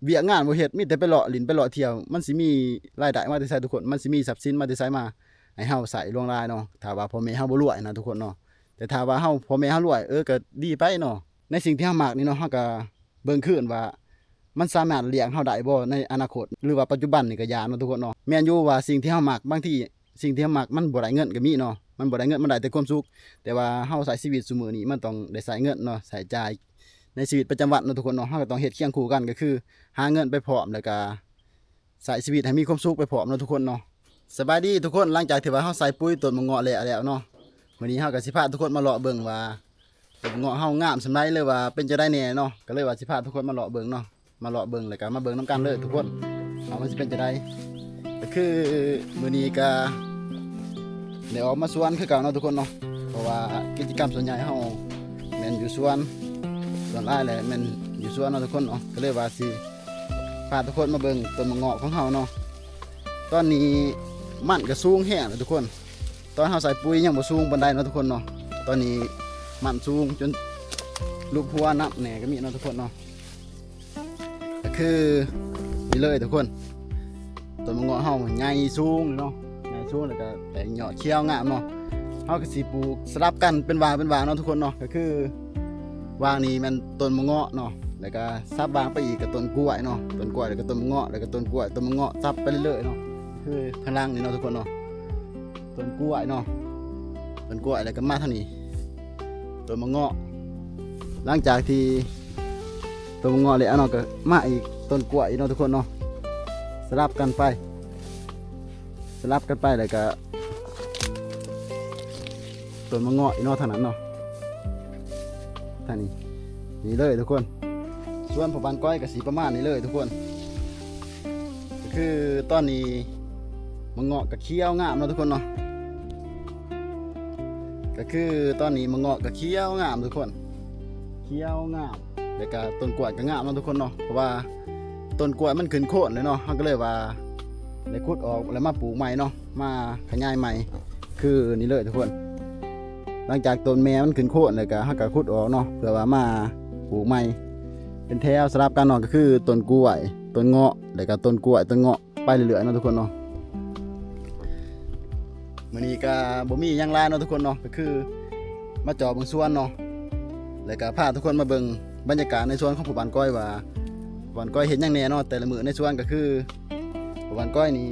เวียกงานบ่เฮ็ดมีแต่ไปเลาะลิ้นไปเลาะเที่ยวมันสิมีรายได้มาแต่ไสทุกคนมันสิมีทรัพย์สินมาแต่ไสมาให้เฮาใช้ล่วงลายเนาะถ้าว่าพ่อแม่เฮาบ่รวยนะทุกคนเนาะแต่ถ้าว่าเฮาพ่อแม่เฮารวยก็ดีไปเนาะในสิ่งที่เฮามักนี่เนาะเฮาก็เบิ่งคืนว่ามันสามารถเลี้ยงเฮาได้บ่ในอนาคตหรือว่าปัจจุบันนี่ก็ยากเนาะทุกคนเนาะแม่นอยู่ว่าสิ่งที่เฮามักบางทีสิ่งที่เฮามักมันบ่ได้เงินก็มีเนาะมันบ่ได้เงินมันได้แต่ความสุขแต่ว่าเฮาใช้ชีวิตซุมื้อนี้มันต้องได้ใช้เงินเนาะใช้จ่ายในชีวิตประจำวันเนาะทุกคนเนาะเฮาก็ต้องเฮ็ดเคียงคู่กันก็คือหาเงินไปพร้อมแล้วก็ใช้ชีวิตให้มีความสุขไปพร้อมเนาะทุกคนเนาะสบายดีทุกคนหลังจากที่ว่าเฮาใส่ปุ๋ยต้นมะเงาะแล้วเนาะมื้อนี้เฮาก็สิพาทุกคนมาเลาะเบิ่งว่าต้นมะเงาะเฮางามส่ำใดเลยว่าเป็นจังได๋แน่เนาะก็เลยว่าสิพาทุกคนมาเลาะเบิ่งเนาะมาเลาะเบิ่งแล้วก็มาเบิ่งนํกันเลยทุกคนว่ามันสิเป็นจังได๋ก็คือมื้อนี้ก็ได้ออกมาสวนคือเก่าเนาะทุกคนเนาะเพราะว่ากิจกรรมส่วนใหญ่เฮาแม่นอยู่สวนส่วนหลายแหละแม่นอยู่สวนเนาะทุกคนเนาะก็เลยว่าสิพาทุกคนมาเบิ่งต้นมะเงาะของเฮาเนาะตอนนี้มันก็สูงแฮงเลยทุกคนตอนเฮาใส่ปุ๋ยยังบ่สูงปานใดเนาะทุกคนเนาะตอนนี้มันสูงจนลูกหัวนับแหน่ก็มีเนาะทุกคนเนาะก็คือนี่เลยทุกคนต้นมะเงาะเฮาใหญ่สูงเนาะใหญ่สูงแล้วก็แต่งยอดเขียวงามเนาะเฮาก็สิปลูกสลับกันเป็นว่าเนาะทุกคนเนาะก็คือวางนี่มันต้นมะเงาะเนาะแล้วก็ซับวางไปอีกกับต้นกล้วยเนาะต้นกล้วยแล้วก็ต้นมะเงาะแล้วก็ต้นกล้วยต้นมะเงาะซับไปเรื่อยๆเนาะคือข้างล่างนี่เนาะทุกคนเนาะต้นกล้วยเนาะต้นกล้วยแล้วก็มาเท่านี้ต้นมะเงาะหลังจากที่ต้นมะเงาะแล้วเนาะก็มาอีกต้นกล้วยเนาะทุกคนเนาะสลับกันไปแล้วก็ต้นมะเงาะอีกเนาะเท่านั้นเนาะท่านี้นี่เลยทุกคนส่วนผมบ้านก้อยกับสีประมาณนี้เลยทุกคนก็คือตอนนี้มะเงาะกับเคี้ยวงามเนาะทุกคนเนาะก็คือตอนนี้มะเงาะกับเคี้ยวงามทุกคนเคี้ยวงามแล้วก็ต้นกล้วยก็งามเนาะทุกคนเนาะเพราะว่าต้นกล้วยมันขึ้นโคนเลยเนาะเขาก็เลยว่าได้ขุดออกแล้วมาปลูกใหม่เนาะมาขยายใหม่คือนี่เลยทุกคนหลังจากต้นแม่มันขึ้นโคนเลยก็เขาก็ขุดออกเนาะเพื่อว่ามาปลูกใหม่เป็นแถวสลับกันเนาะก็คือต้นกล้วยต้นเงาะแล้วก็ต้นกล้วยต้นเงาะไปเรื่อยๆเนาะทุกคนเนาะมื้อนี้ก็บ่มีหยังหลายเนาะทุกคนเนาะก็คือมาเจาะเบิ่งสวนเนาะแล้วก็พาทุกคนมาเบิ่งบรรยากาศในสวนของผู้บ้านก้อยว่าบ้านก้อยเฮ็ดหยังแหน่เนาะแต่ละมื้อในสวนก็คือผู้บ้านก้อยนี่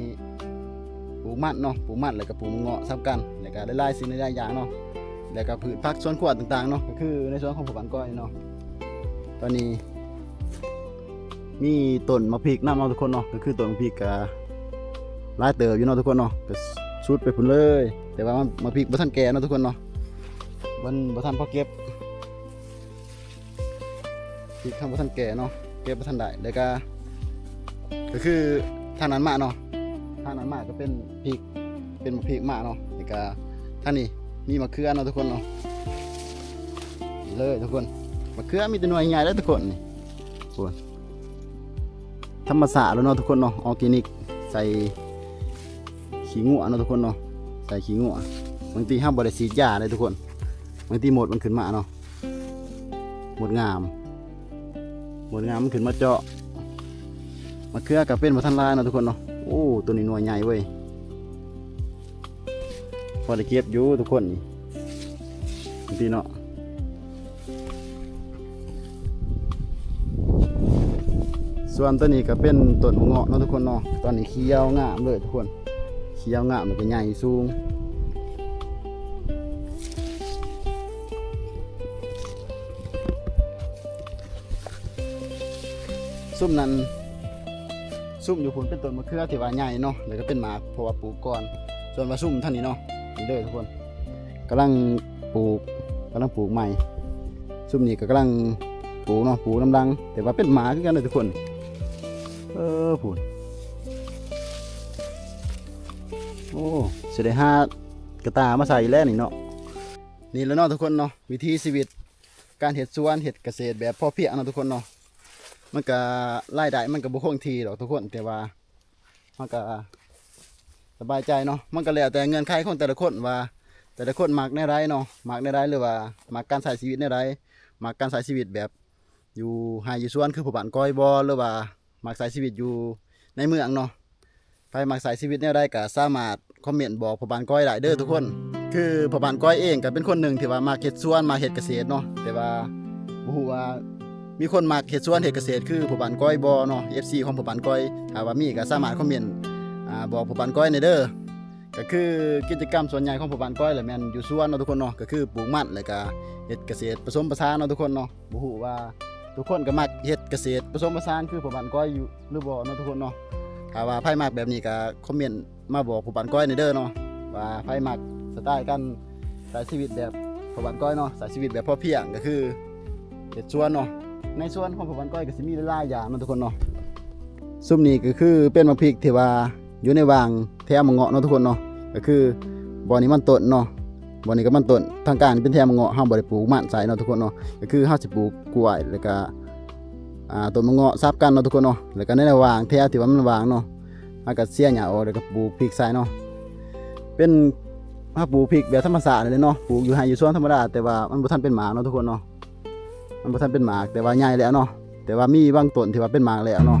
ปลูกมันเนาะปลูกมันแล้วก็ปลูกเงาะซับกันแล้วก็หลายๆสิ่งหลายอย่างเนาะแล้วก็พืชผักสวนครัวต่างๆเนาะก็คือในสวนของผู้บ้านก้อยเนาะตอนนี้มีต้นมะพริกน้ำเนาะทุกคนเนาะก็คือต้นมะพริกก็หลายเติบอยู่เนาะทุกคนเนาะก็สุดไปพุ่นเลยแต่ว่ามะพริกบ่ทันแก่เนาะทุกคนเนาะมันบ่ทันพอเก็บพริกทำบ่ทันแก่เนาะเก็บบ่ทันได้แล้วก็คือทางนั้นมาเนาะทางนั้นมาก็เป็นพริกเป็นมะพริกมาเนาะแล้วก็ทางนี้มีมะเขือเนาะทุกคนเนาะนี่เลยทุกคนมะเขือมีแต่หน่วยใหญ่แล้วทุกคนนี่ทุกคนธรรมศาสตร์แล้วเนาะทุกคนเนาะออร์แกนิกใส่ขี้งัวเนาะทุกคนเนาะใส่ขี้งัวบางทีห้ามบริสีดยาเลยทุกคนบางทีหมดมันขึ้นมาเนาะหมดงามมันขึ้นมาเจาะมะเขือกับเป็นมาทันลายเนาะทุกคนเนาะโอ้ตัวนี้หน่วยใหญ่เว้ยพอได้เก็บอยู่ทุกคนนี่บางทีเนาะส่วนตัวนี้ก็เป็นต้นมะเงาะเนาะทุกคนเนาะตอนนี้เขียวงามเลยทุกคนเขียวงามมันก็ใหญ่สูงซุ่มนั้นซุ่มอยู่พุ่นเป็นต้นมะเขือที่ว่าใหญ่เนาะแล้วก็เป็นหมากเพราะว่าปลูกก่อนส่วนว่าซุ่มท่านนี้เนาะนี่เลยทุกคนกำลังปลูกใหม่ซุ่มนี้ก็กำลังปลูกเนาะปลูกน้ำรังแต่ว่าเป็นหมาคือกันเลยทุกคนพุ่นโอ้เสียดายกระตามาใส่แล้วนี่เนาะนี่แล้วเนาะทุกคนเนาะวิถีชีวิตการเฮ็ดสวนเฮ็ดเกษตรแบบพอเพียงเนาะทุกคนเนาะมันก็รายได้มันก็บ่คงที่หรอกทุกคนแต่ว่ามันก็สบายใจเนาะมันก็แล้วแต่เงื่อนไขของแต่ละคนว่าแต่ละคนมักในไรเนาะมักในไรหรือว่ามักการใช้ชีวิตในไรมักการใช้ชีวิตแบบอยู่ไฮอยู่สวนคือผู้บ้านก้อยบ่หรือว่า มักใช้ชีวิตอยู่ในเมืองเนาะไผมักใช้ชีวิตแนวใดก็สามารถคอมเมนต์บอกพ่อบ้านก้อยได้เด้อทุกคนคือพ่อบ้านก้อยเองก็เป็นคนหนึ่งที่ว่ามักเฮ็ดสวนมักเฮ็ดเกษตรเนาะแต่ว่าบ่ฮู้ว่ามีคนมักเฮ็ดสวนเฮ็ดเกษตรคือพ่อบ้านก้อยบ่เนาะ FC ของพ่อบ้านก้อยถ้าว่ามีก็สามารถคอมเมนต์บอกพ่อบ้านก้อยได้เด้อก็คือกิจกรรมส่วนใหญ่ของพ่อบ้านก้อยแหละแม่นอยู่สวนเนาะทุกคนเนาะก็คือปลูกมันแล้วก็เฮ็ดเกษตรผสมผสานเนาะทุกคนเนาะบ่ฮู้ว่าทุกคนก็มักเฮ็ดเกษตรผสมผสานคือพ่อบ้านก้อยอยู่หรือบ่เนาะทุกคนเนาะถ้าว่าไผมักแบบนี้ก็คอมเมนต์มาบอกพ่อบ้านก้อยได้เด้อเนาะว่าไผมักสไตล์การใช้ชีวิตแบบพ่อบ้านก้อยเนาะใช้ชีวิตแบบพอเพียงก็คือเฮ็ดสวนเนาะในสวนของพ่อบ้านก้อยก็สิมีหลายๆอย่างเนาะทุกคนเนาะซุมนี้ก็คือเป็นมะพริกที่ว่าอยู่ในวางแถวมะเงาะเนาะทุกคนเนาะก็คือบ่อนี้มันต้นเนาะบ่อนี้ก็มันต้นทางการเป็นแถวมะเงาะเฮาบ่ได้ปลูกมันใส่เนาะทุกคนเนาะก็คือเฮาสิปลูกกล้วยแล้วก็ต้นมะเงาะซับกันเนาะทุกคนเนาะแล้วก็ในระหว่างแถวที่ว่ามันวางเนาะเฮาก็เสียหญ้าออกแล้วก็ปลูกพริกใส่เนาะเป็นเฮาปลูกพริกแบบธรรมชาติเลยเนาะปลูกอยู่ไร่อยู่สวนธรรมดาแต่ว่ามันบ่ทันเป็นหมากเนาะทุกคนเนาะมันบ่ทันเป็นหมากแต่ว่าใหญ่แล้วเนาะแต่ว่ามีบางต้นที่ว่าเป็นหมากแล้วเนาะ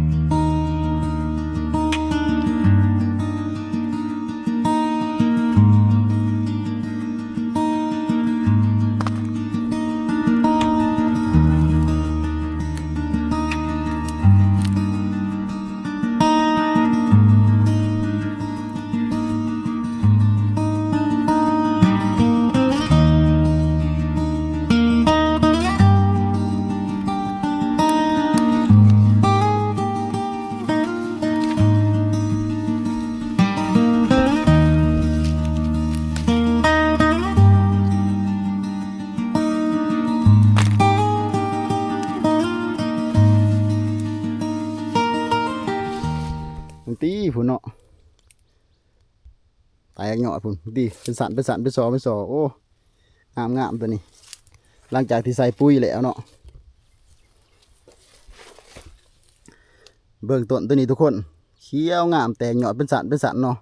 ตีพุ่นเนาะแตกยอดพุ่นตีเป็นสันเป็นสอโอ้งามตัวนี้หลังจากที่ใส่ปุ๋ยแล้วเนาะเบิ่งต้นตัวนี้ทุกคนเขียวงามแตกยอดเป็นสันเนาะ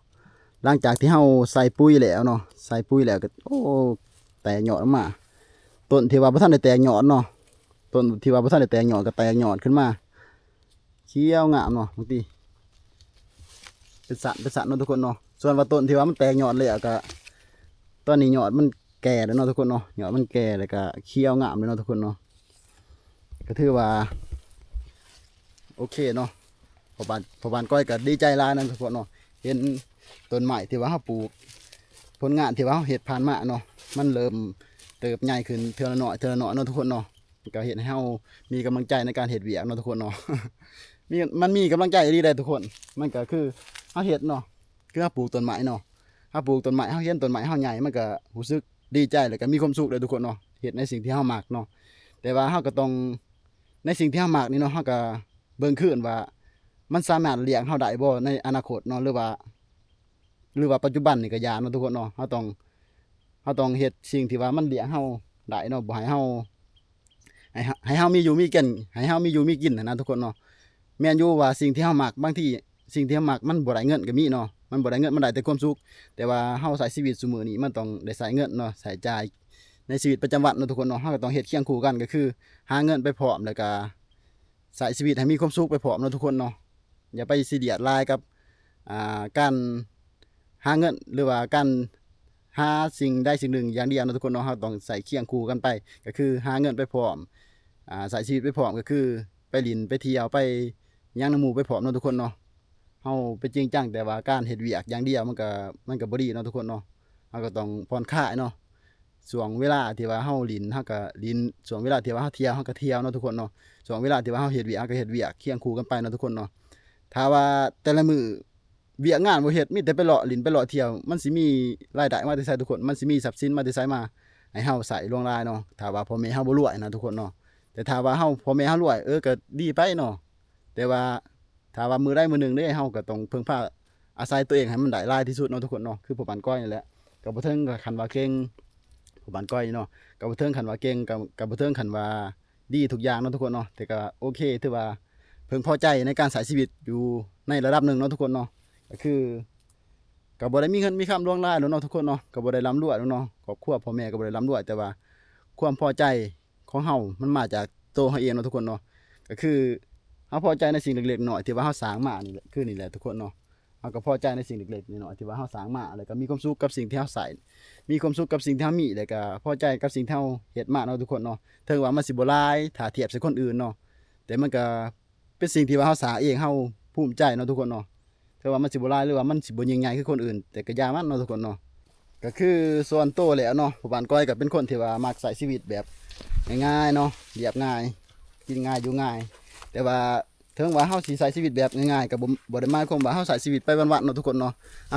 หลังจากที่เฮาใส่ปุ๋ยแล้วเนาะใส่ปุ๋ยแล้วก็โอ้แตกยอดออกมาต้นที่ว่าบ่ทันได้แตกยอดเนาะต้นที่ว่าบ่ทันได้แตกยอดก็แตกยอดขึ้นมาเขียวงามเนาะบางทีเป็นสันเนาะทุกคนเนาะส่วนว่าต้นที่ว่ามันแตกยอดเลยก็ตอนนี้ยอดมันแก่แล้วเนาะทุกคนเนาะยอดมันแก่แล้วก็เขียวงามเลยเนาะทุกคนเนาะก็ถือว่าโอเคเนาะพ่อบ้านก้อยก็ดีใจหลายนะทุกคนเนาะเห็นต้นไม้ที่ว่าเฮาปลูกผลงานที่ว่าเฮาเฮ็ดผ่านมาเนาะมันเริ่มเติบใหญ่ขึ้นเทื่อละน้อยเนาะทุกคนเนาะก็เฮ็ดให้เฮามีกำลังใจในการเฮ็ดเวียกเนาะทุกคนเนาะมันมีกำลังใจดีเลยทุกคนมันก็คือเฮาเฮ็ดเนาะคือเฮาปลูกต้นไม้เนาะเฮาปลูกต้นไม้เฮาเห็นต้นไม้เฮาใหญ่มันก็รู้สึกดีใจแล้วก็มีความสุขเลยทุกคนเนาะเฮ็ดในสิ่งที่เฮามักเนาะแต่ว่าเฮาก็ต้องในสิ่งที่เฮามักนี่เนาะเฮาก็เบิ่งคืนว่ามันสามารถเลี้ยงเฮาได้บ่ในอนาคตเนาะหรือว่าปัจจุบันนี่ก็ยากเนาะทุกคนเนาะเฮาต้องเฮ็ดสิ่งที่ว่ามันเลี้ยงเฮาได้เนาะบ่ให้เฮาให้เฮามีอยู่มีกินให้เฮามีอยู่มีกินนะทุกคนเนาะแม่นอยู่ว่าสิ่งที่เฮามักบางทีสิ่งที่เฮามักมันบ่ได้เงินก็มีเนาะมันบ่ได้เงินมันได้แต่ความสุขแต่ว่าเฮาใช้ชีวิตซุมื้อนี้มันต้องได้ใช้เงินเนาะใช้จ่ายในชีวิตประจำวันเนาะทุกคนเนาะเฮาก็ต้องเฮ็ดเคียงคู่กันก็คือหาเงินไปพร้อมแล้วก็ใช้ชีวิตให้มีความสุขไปพร้อมเนาะทุกคนเนาะอย่าไปซีเรียสหลายกับการหาเงินหรือว่าการหาสิ่งใดสิ่งหนึ่งอย่างเดียวเนาะทุกคนเนาะเฮาต้องใส่เคียงคู่กันไปก็คือหาเงินไปพร้อมใช้ชีวิตไปพร้อมก็คือไปหลินไปเที่ยวไปย่างน้ำหมู่ไปพร้อมเนาะทุกคนเนาะเฮาไปจริงจังแต่ว่าการเฮ็ดเวียกอย่างเดียวมันก็บ่ดีเนาะทุกคนเนาะเฮาก็ต้องผ่อนคลายเนาะช่วงเวลาที่ว่าเฮาหลินเฮาก็หลินช่วงเวลาที่ว่าเฮาเที่ยวเฮาก็เที่ยวเนาะทุกคนเนาะช่วงเวลาที่ว่าเฮาเฮ็ดเวียกเฮาก็เฮ็ดเวียกเคียงคู่กันไปเนาะทุกคนเนาะถ้าว่าแต่ละมื้อเวียกงานบ่เฮ็ดมีแต่ไปเลาะหลินไปเลาะเที่ยวมันสิมีรายได้มาแต่ไสทุกคนมันสิมีทรัพย์สินมาแต่ไสมาให้เฮาใช้ล่วงหน้าเนาะถ้าว่าพ่อแม่เฮาบ่รวยนะทุกคนเนาะแต่ถ้าว่าพ่อแม่เฮารวยก็ดีไปเนาะแต่ว่าถ้าว่ามื้อใดมื้อหนึ่งเด้เฮาก็ต้องพึ่งพาอาศัยตัวเองให้มันได้หลายที่สุดเนาะทุกคนเนาะคือพ่อปานก้อยนี่แหละก็บ่ถึงกับคันว่าเก่งพ่อปานก้อยเนาะก็บ่ถึงคันว่าเก่งก็บ่ถึงคันว่าดีทุกอย่างเนาะทุกคนเนาะแต่ก็โอเคถือว่าพึงพอใจในการใช้ชีวิตอยู่ในระดับหนึ่งเนาะทุกคนเนาะก็คือก็บ่ได้มีเงินมีคำล่วงหน้าเนาะทุกคนเนาะก็บ่ได้ร่ำรวยเนาะครอบครัวพ่อแม่ก็บ่ได้ร่ำรวยแต่ว่าความพอใจของเฮามันมาจากตัวเฮาเองเนาะทุกคนเนาะก็คือเฮ าพอใจในสิ่งเล็กๆน้อยที่ว่าเฮาสร้างมานี่แหละคือนี่แหละทุกคนเนาะเฮาก็พอใจในสิ่งเล็กๆน้อยๆที่ว่าเฮาสร้างมาแล้วก็มีความสุขกับสิ่งที่เฮาใส่มีความสุขกับสิ่งที่เฮามีแล้วก็พอใจกับสิ่งที่เฮาเฮ็ดมาเนาะทุกคนเนาะถึงว่ามันสิบ่หลายถ้าเทียบใส่คนอื่นเนาะแต่มันก็เป็นสิ่งที่ว่าเฮาสร้างเองเฮาภูมิใจเนาะทุกคนเนาะถึงว่ามันสิบ่หลายหรือว่ามันสิบ่ยิ่งใหญ่คือคนอื่นแต่ก็อย่ามันเนาะทุกคนเนาะก็คือส่วนตัวแล้วเนาะผู้บ้านก้อยก็เป็นคนที่ว่ามักใช้ชีวิตแบบง่ายๆเนาะเรียบง่ายกินง่ายอยู่ง่ายแต่ว่าถึงว่าเฮาสิใช้ชีวิตแบบง่ายๆก็บ่ได้หมายความว่าเฮาใช้ชีวิตไปวันๆเนาะทุกคนเนาะ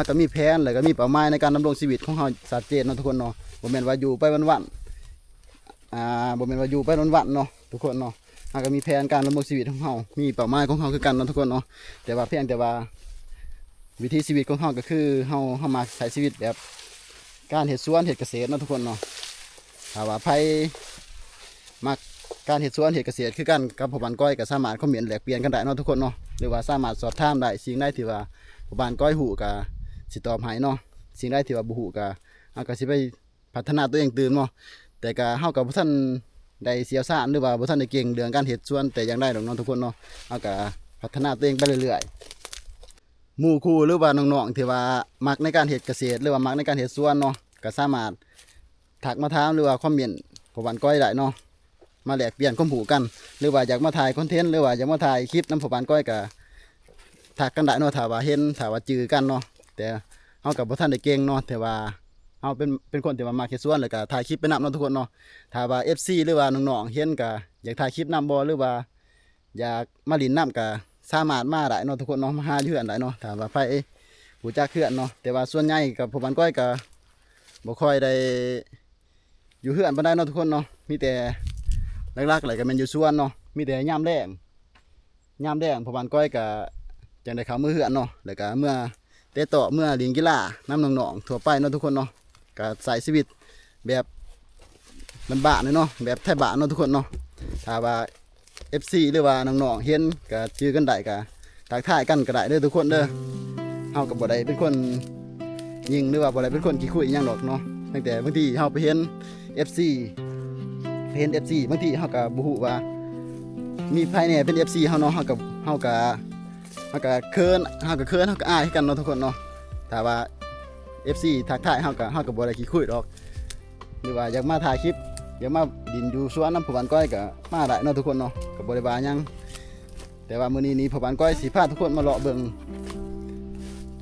ก็มีแผนแล้วก็มีเป้าหมายในการดำรงชีวิตของเฮาชัดเจนเนาะทุกคนเนาะบ่แม่นว่าอยู่ไปวันๆบ่แม่นว่าอยู่ไปวันๆเนาะทุกคนเนาะก็มีแผนการดำรงชีวิตของเฮามีเป้าหมายของเฮาคือกันเนาะทุกคนเนาะแต่ว่าเพียงแต่ว่าวิถีชีวิตของเฮาก็คือเฮามาใช้ชีวิตแบบการเฮ็ดสวนเฮ็ดเกษตรเนาะทุกคนเนาะถ้าว่าไผมักการเฮ็ดสวนเฮ็ดเกษตรคือกันกับพ่อบ้านก้อยก็สามารถคอมเมนต์แลกเปลี่ยนกันได้เนาะทุกคนเนาะหรือว่าสามารถสอบถามได้สิ่งใดที่ว่าพ่อบ้านก้อยฮู้ก็สิตอบให้เนาะสิ่งใดที่ว่าบ่ฮู้ก็ก็สิไปพัฒนาตัวเองตื่นเนาะแต่ก็เฮาก็บ่ทันได้เชี่ยวชาญหรือว่าบ่ทันได้เก่งเรื่องการเฮ็ดสวนแต่อย่างใดดอกเนาะทุกคนเนาะก็พัฒนาตัวเองไปเรื่อยๆหมู่คู่หรือว่าน้องๆที่ว่ามักในการเฮ็ดเกษตรหรือว่ามักในการเฮ็ดสวนเนาะก็สามารถทักมาถามหรือว่าคอมเมนต์พ่อบ้านก้อยได้เนาะมาแลกเปลี่ยนความรู้กันหรือว่าอยากมาถ่ายคอนเทนต์หรือว่าอยากมาถ่ายคลิปนำพ่อบ้านก้อยก็ทักกันได้เนาะถ้าว่าเห็นถ้าว่าจื้อกันเนาะแต่เฮาก็บ่ทันได้เก่งเนาะแต่ว่าเฮาเป็นคนที่ว่ามักเฮ็ดสวนแล้วก็ถ่ายคลิปไปนำเนาะทุกคนเนาะถ้าว่า FC หรือว่าน้องๆเห็นก็อยากถ่ายคลิปนำบ่หรือว่าอยากมาเล่นน้ำก็สามารถมาได้เนาะทุกคนเนาะมาหาอยู่เฮือนได้เนาะถ้าว่าไผรู้จักเฮือนเนาะแต่ว่าส่วนใหญ่กับพ่อบ้านก้อยก็บ่ค่อยได้อยู่เฮือนปานใดเนาะทุกคนเนาะมีแต่หลักๆเลยก็แม่นอยู่สวนเนาะมีแต่ยามแล้งพ่อบ้านก้อยก็จังได้เข้ามือเฮือนเนาะแล้วก็เมื่อเตะต่อเมื่อเล่นกีฬาน้ำน้องๆทั่วไปเนาะทุกคนเนาะก็ใช้ชีวิตแบบบ้านๆเนาะแบบไทยบ้านเนาะทุกคนเนาะถ้าว่า FC หรือว่าน้องๆเห็นก็ชื่อกันได้ก็ทักทายกันก็ได้เด้อทุกคนเด้อเฮาก็บ่ได้เป็นคนยิงหรือว่าบ่ได้เป็นคนขี้คุยอิหยังดอกเนาะตั้งแต่บางทีเฮาไปเห็น FC บางทีเฮาก็บ่ฮู้ว่ามีไผแหน่เป็น FC เฮาเนาะเฮาก็เขินเฮาก็อายคือกันเนาะทุกคนเนาะถ้าว่า FC ทักทายเฮาก็บ่ได้ขี้คุยดอกหรือว่าอยากมาถ่ายคลิปอยากมาดินอยู่สวนน้ำพ่อบ้านก้อยก็มาได้เนาะทุกคนเนาะก็บ่ได้ว่าหยังแต่ว่ามื้อนี้พ่อบ้านก้อยสิพาทุกคนมาเลาะเบิ่ง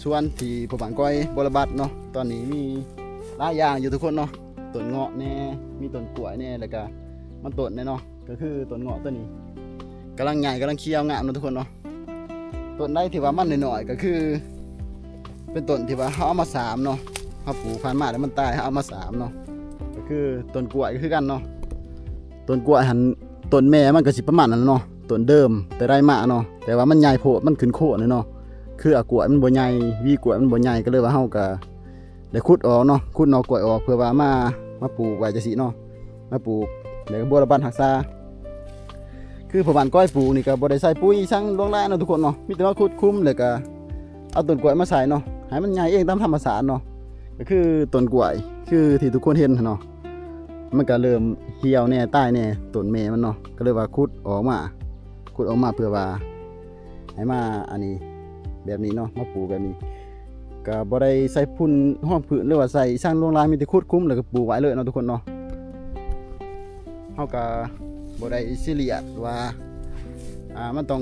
สวนที่พ่อบ้านก้อยบรบัดเนาะตอนนี้มีหลายอย่างอยู่ทุกคนเนาะต้นเงาะแน่มีต้นกล้วยแน่แล้วก็มันต้นแน่เนาะก็คือต้นเงาะต้นนี้กำลังใหญ่กำลังเขียวงามเนาะทุกคนเนาะต้นใดที่ว่ามันน้อยๆก็คือเป็นต้นที่ว่าเฮาเอามาสามเนาะเฮาปลูกผ่านมาแล้วมันตายเฮาเอามาสามเนาะก็คือต้นกล้วยก็คือกันเนาะต้นกล้วยหันต้นแม่มันก็สิประมาณนั้นเนาะต้นเดิมแต่ได้มาเนาะแต่ว่ามันใหญ่โพดมันขึ้นโคนเนาะคือกล้วยมันบ่ใหญ่วีกล้วยมันบ่ใหญ่ก็เลยว่าเฮาก็ได้ขุดออกเนาะขุดนอกกล้วยออกเพื่อว่ามาปลูกไว้จังซี่เนาะมาปลูกแล้วก็บัวระบาดรักษาคือพ่อบ้านก้อยปลูกนี่ก็บ่ได้ใส่ปุ๋ยสั่งลวงหลายเนาะทุกคนเนาะมีแต่ว่าขุดคุ้มแล้วก็เอาต้นกล้วยมาใส่เนาะให้มันใหญ่เองตามธรรมชาติเนาะก็คือต้นกล้วยคือที่ทุกคนเห็นเนาะมันก็เริ่มเหี่ยวแน่ตายแน่ต้นแม่มันเนาะก็เลยว่าขุดออกมาเพื่อว่าให้มาอันนี้แบบนี้เนาะมาปลูกแบบนี้ก็บ่ได้ใส่พุ่นห้องผืนหรือว่าใส่สร้างลวงลายมีแต่ขุดคุ้มแล้วก็ปลูกไว้เลยเนาะทุกคนเนาะเฮาก็บ่ได้ซีเรียสว่ามันต้อง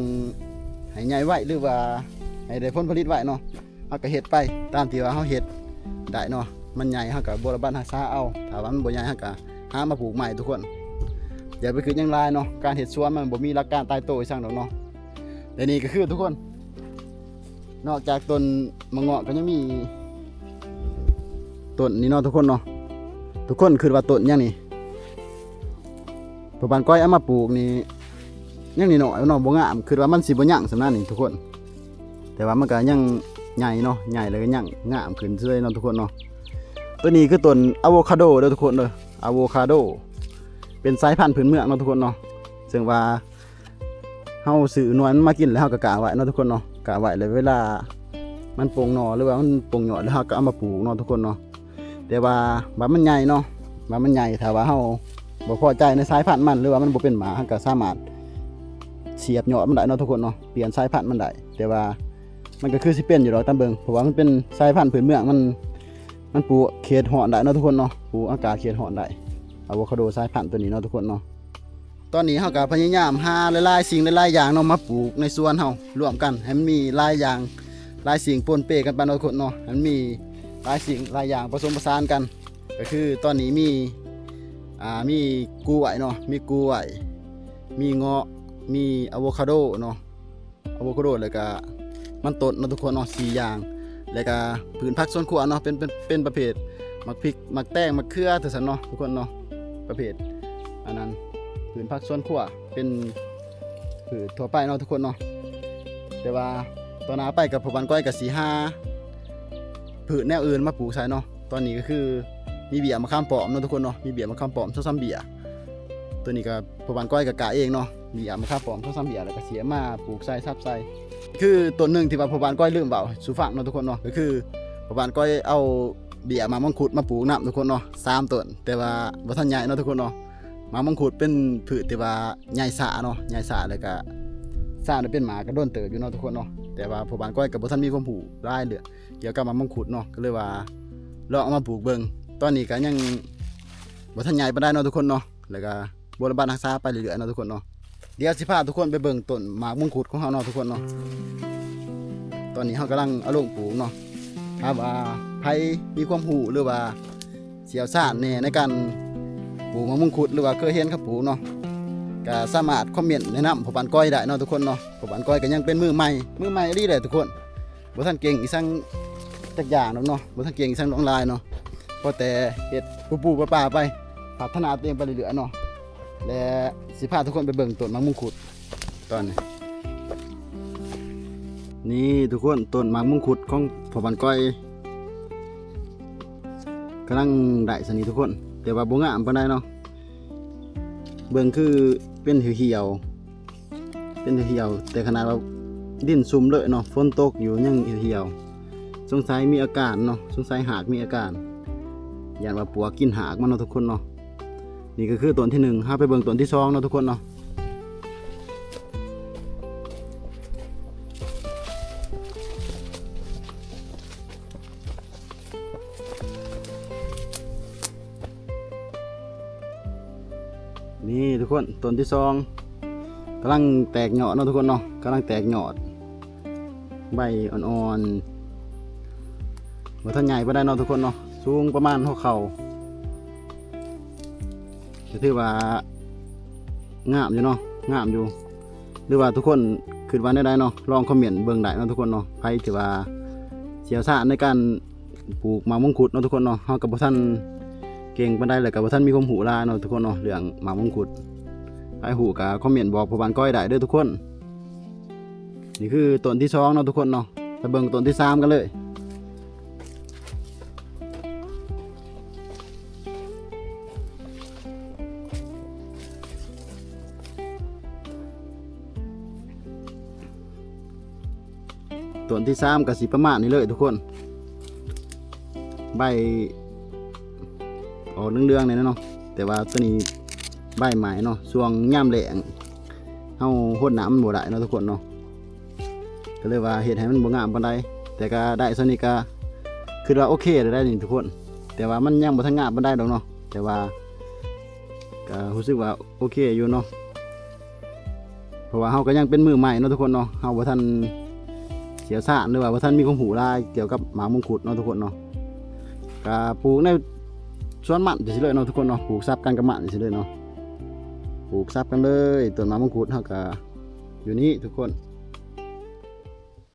ให้ใหญ่ไว้หรือว่าให้ได้ผลผลิตไว้เนาะเฮาก็เฮ็ดไปตามที่ว่าเฮาเฮ็ดได้เนาะมันใหญ่เฮาก็บ่ระบาดรักษาเอาถ้าว่ามันบ่ใหญ่เฮาก็หามาปลูกใหม่ทุกคนอย่าไปคิดอย่างไรเนาะการเฮ็ดสวนมันบ่มีหลักการตายตัวอีสั่งดอกเนาะแต่นี่ก็คือทุกคนนอกจากต้นมะเงาะก็ยังมีต้นนี่เนาะทุกคนเนาะทุกคนคิดว่าต้นหยังนี่พ่อบ้านก้อยเอามาปลูกนี่ยังนี่น้อยเนาะบ่งามคิดว่ามันสิบ่ยั่งสำนั้นนี่ทุกคนแต่ว่ามันก็ยังใหญ่เนาะใหญ่แล้วก็ยังงามขึ้นเรื่อยเนาะทุกคนเนาะตัวนี้คือต้นอะโวคาโดเด้อทุกคนเด้ออะโวคาโดเป็นสายพันธุ์พื้นเมืองเนาะทุกคนเนาะซึ่งว่าเฮาซื้อหน่วยมันมากินแล้วเฮาก็กะไว้เนาะทุกคนเนาะกะไว้เลยเวลามันโป่งหน่อหรือว่ามันโป่งหยอดแล้วเฮาก็เอามาปลูกเนาะทุกคนเนาะแต่ว่ามันใหญ่เนาะมันใหญ่ถ้าว่าเฮาบ่พอใจในสายพันธุ์มันหรือว่ามันบ่เป็นหมาเฮาก็สามารถ เสียบยอดมันได้เนาะทุกคนเนาะเปลี่ยนสายพันธุ์มันได้แต่ว่ามันก็คือสิเป็นอยู่ดอกตามเบิ่งเพราะว่ามันเป็นสายพันธุ์พื้นเมืองมันปลูกเขตร้อนได้เนาะทุกคนเนาะปลูกอากาศเขตร้อนได้อะโวคาโดสายพันธุ์ตัวนี้เนาะทุกคนเนาะตอนนี้เฮาก็พยายามหาหลายๆสิ่งหลายๆอย่างเนาะมาปลูกในสวนเฮารวมกันให้มันมีหลายอย่างหลายสิ่งปนเปกันไปเนาะทุกคนเนาะให้มันมีหลายสิ่งหลายอย่างผสมผสานกันก็คือตอนนี้มีกล้วยเนาะมีกล้วยมีเงาะมีอะโวคาโดเนาะอะโวคาโดแล้วก็มันต้นเนาะทุกคนเนาะ4อย่างแล้วก็พืชผักสวนครัวเนาะเป็นประเภทมักพริกมักแตงมักเขือจังซั่นเนาะทุกคนเนาะประเภทอันนั้นพืชผักสวนครัวเป็นพืชทั่วไปเนาะทุกคนเนาะแต่ว่าตอนหน้าไปกับพ่อบ้านก้อยกับ4 5พืชแนวอื่นมาปลูกใส่เนาะตอนนี้ก็คือมีเบี้ยมะขามป้อมเนาะทุกคนเนาะมีเบี้ยมะขามป้อม2-3เบี้ยตัวนี้ก็พ่อบ้านก้อยก็กะเองเนาะเบี้ยมะขามป้อม2-3เบี้ยแล้วก็เสียมาปลูกใส่ทับใส่คือต้นหนึงที่ว่าพ่อบ้านก้อยลืมเว้าสู่ฟังเนาะทุกคนเนาะก็คือพ่อบ้านก้อยเอาเบี้ยมะมังคุดมาปลูกนำทุกคนเนาะ3ต้นแต่ว่าบ่ทันใหญ่เนาะทุกคนเนาะมะมังคุดเป็นพืชที่ว่าใหญ่ซ่าเนาะใหญ่ซ่าแล้วก็ซ่าได้เป็นหมากระโดนเติบอยู่เนาะทุกคนเนาะแต่ว่าพ่อบ้านก้อยก็บ่ทันมีความรู้รายเรื่องเกี่ยวกับมะมังคุดเนาะก็เลยว่าลองเอามาปลูกเบิ่งตอนนี้ก็ยังบ่ทันใหญ่ปานใดเนาะทุกคนเนาะแล้วก็บ่ระบาดรักษาไปเรื่อยๆเนาะทุกคนเนาะเดี๋ยวสิพาทุกคนไปเบิ่งต้นหมากมังคุดของเฮาเนาะทุกคนเนาะตอนนี้เฮากำลังเอาลงปลูกเนาะถ้าว่าใครมีความรู้หรือว่าเชี่ยวชาญแน่ในการปลูกมะม่วงคุดหรือว่าเคยเห็นเขาปลูกเนาะก็สามารถคอมเมนต์แนะนำพ่อบ้านก้อยได้เนาะทุกคนเนาะพ่อบ้านก้อยก็ยังเป็นมือใหม่อีหลีแหละทุกคนบ่ทันเก่งอีสังจักอย่างเนาะบ่ทันเก่งอีสังลองลายเนาะพอแต่เฮ็ดปู่ๆป้าๆไปพัฒนาตัวเองไปเรื่อยๆเนาะและสิพาทุกคนไปเบิ่งต้นมะม่วงคุดตอนนี้นี่ทุกคนต้นมะม่วงคุดของพ่อบ้านก้อยกำลังได้สนิททุกคนแต่ว่าบ่งามปานใดเนาะเบิ่งคือเป็นเหี่ยวแต่ขนาดว่าดินซุ่มเลยเนาะฝนตกอยู่ยังเหี่ยวสงสัยมีอาการเนาะสงสัยหากมีอาการย่านว่าปัวกินหากมันเนาะทุกคนเนาะนี่ก็คือต้นที่1เฮาไปเบิ่งต้นที่2เนาะทุกคนเนาะนี่ทุกคนต้นที่2กำลังแตกหยอดเนาะทุกคนเนาะกำลังแตกหยอดใบอ่อนๆบ่ทันใหญ่ปานใดเนาะทุกคนเนาะสูงประมาณหัวเข่าก็ถือว่างามอยู่เนาะงามอยู่หรือว่าทุกคนคิดว่าได้เนาะลองคอมเมนต์เบิ่งได้เนาะทุกคนเนาะใครที่ว่าเชี่ยวชาญในการปลูกมะม่วงคุดเนาะทุกคนเนาะเฮาก็บ่ทันเก่งปานใดแล้วก็บ่ทันมีความรู้หลายเนาะทุกคนเนาะเรื่องมะม่วงคุดใครรู้ก็คอมเมนต์บอกพ่อบ้านก้อยได้เด้อทุกคนนี่คือต้นที่2เนาะทุกคนเนาะไปเบิ่งต้นที่3กันเลยต้นที่3ก็สิประมาณนี้เลยทุกคนใบออกเรื่องๆเลยนะเนาะแต่ว่าตัวนี้ใบใหม่เนาะช่วงย่ำแล้งเฮารดน้ำมันบ่ได้เนาะทุกคนเนาะก็เลยว่าเฮ็ดให้มันบ่งามปานใดแต่ก็ได้ส่วนนี้ก็คือว่าโอเคได้นี่ทุกคนแต่ว่ามันยังบ่ทันงามปานใดดอกเนาะแต่ว่าก็รู้สึกว่าโอเคอยู่เนาะเพราะว่าเฮาก็ยังเป็นมือใหม่เนาะทุกคนเนาะเฮาบ่ทันเสียชาญหรือว่าบ่ทันมีความรู้หลายเกี่ยวกับหมากมงคุดเนาะทุกคนเนาะก็ปลูกในสวนมันจังซี่เลยเนาะทุกคนเนาะปลูกซับกันกับมันจังซี่เลยเนาะปลูกซับกันเลยต้นหมากมงคุดเฮาก็อยู่นี่ทุกคน